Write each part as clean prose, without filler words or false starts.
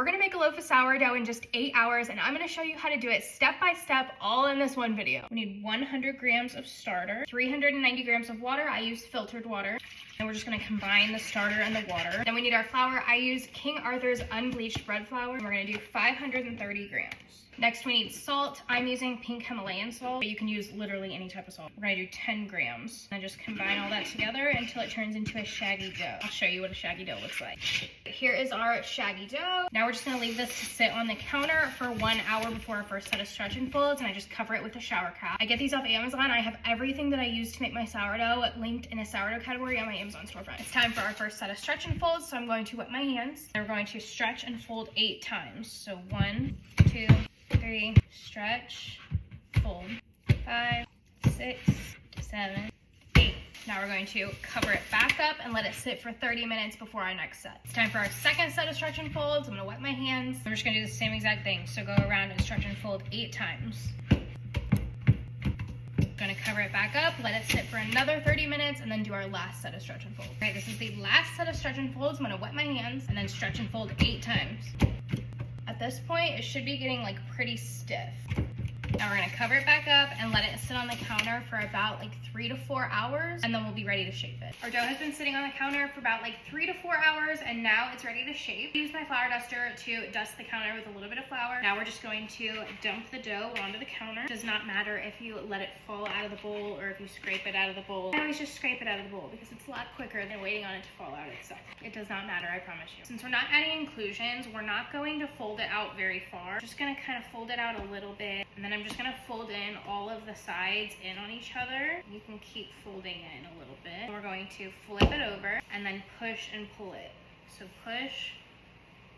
We're gonna make a loaf of sourdough in just 8 hours, and I'm gonna show you how to do it step by step, all in this one video. We need 100 grams of starter, 390 grams of water. I used filtered water. And we're just gonna combine the starter and the water. Then we need our flour. I use King Arthur's unbleached bread flour. And we're gonna do 530 grams. Next, we need salt. I'm using pink Himalayan salt, but you can use literally any type of salt. We're gonna do 10 grams. And just combine all that together until it turns into a shaggy dough. I'll show you what a shaggy dough looks like. Here is our shaggy dough. Now we're just gonna leave this to sit on the counter for 1 hour before our first set of stretch and folds, and I just cover it with a shower cap. I get these off Amazon. I have everything that I use to make my sourdough linked in a sourdough category on my Amazon storefront. It's time for our first set of stretch and folds, so I'm going to wet my hands. And we're going to stretch and fold 8 times. So 1, 2, 3, stretch, fold, 5, 6, 7, 8. Now we're going to cover it back up and let it sit for 30 minutes before our next set. It's time for our second set of stretch and folds. I'm gonna wet my hands. I'm just gonna do the same exact thing. So go around and stretch and fold 8 times. Gonna cover it back up, let it sit for another 30 minutes, and then do our last set of stretch and fold. Okay, this is the last set of stretch and folds. I'm gonna wet my hands and then stretch and fold 8 times. At this point, it should be getting like pretty stiff. Now we're gonna cover it back up and let it sit on the counter for about like 3 to 4 hours, and then we'll be ready to shape it. Our dough has been sitting on the counter for about like 3 to 4 hours, and now it's ready to shape. I use my flour duster to dust the counter with a little bit of flour. Now we're just going to dump the dough onto the counter. It does not matter if you let it fall out of the bowl or if you scrape it out of the bowl. I always just scrape it out of the bowl because it's a lot quicker than waiting on it to fall out itself. It does not matter, I promise you. Since we're not adding inclusions, we're not going to fold it out very far. Just gonna kind of fold it out a little bit, and then I'm just gonna fold in all of the sides in on each other. You can keep folding it in a little bit. We're going to flip it over and then push and pull it. So push,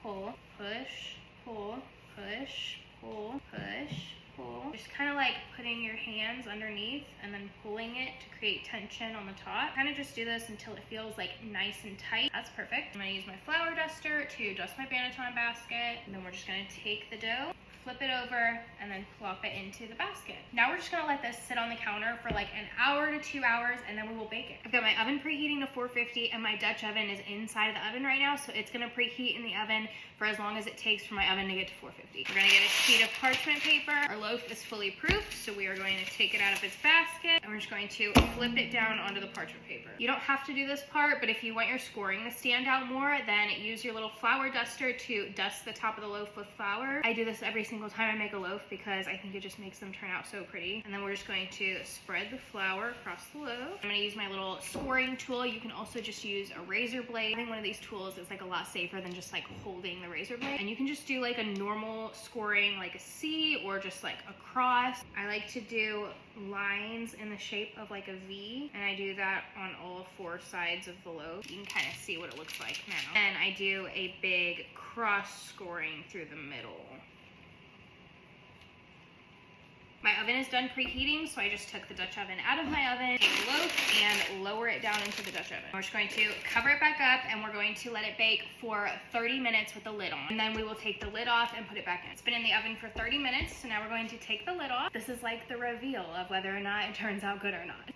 pull, push, pull, push, pull, push, pull. Just kind of like putting your hands underneath and then pulling it to create tension on the top. Kind of just do this until it feels like nice and tight. That's perfect. I'm gonna use my flour duster to dust my banneton basket, and then we're just gonna take the dough, flip it over, and then plop it into the basket. Now we're just gonna let this sit on the counter for like 1 hour to 2 hours, and then we will bake it. I've got my oven preheating to 450, and my Dutch oven is inside of the oven right now, so it's gonna preheat in the oven for as long as it takes for my oven to get to 450. We're gonna get a sheet of parchment paper. Our loaf is fully proofed, so we are going to take it out of its basket, and we're just going to flip it down onto the parchment paper. You don't have to do this part, but if you want your scoring to stand out more, then use your little flour duster to dust the top of the loaf with flour. I do this every single time I make a loaf because I think it just makes them turn out so pretty. And then we're just going to spread the flour across the loaf. I'm gonna use my little scoring tool. You can also just use a razor blade. I think one of these tools is like a lot safer than just like holding the razor blade. And you can just do like a normal scoring, like a C or just like a cross. I like to do lines in the shape of like a V, and I do that on all 4 sides of the loaf. You can kind of see what it looks like now. And I do a big cross scoring through the middle. My oven is done preheating, so I just took the Dutch oven out of my oven, take the loaf, and lower it down into the Dutch oven. We're just going to cover it back up, and we're going to let it bake for 30 minutes with the lid on. And then we will take the lid off and put it back in. It's been in the oven for 30 minutes, so now we're going to take the lid off. This is like the reveal of whether or not it turns out good or not.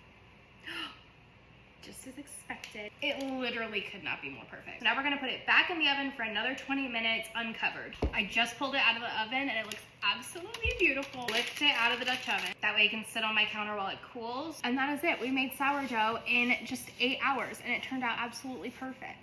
Just as expected. It literally could not be more perfect. So now we're gonna put it back in the oven for another 20 minutes uncovered. I just pulled it out of the oven and it looks absolutely beautiful. Lift it out of the Dutch oven. That way it can sit on my counter while it cools. And that is it. We made sourdough in just 8 hours, and it turned out absolutely perfect.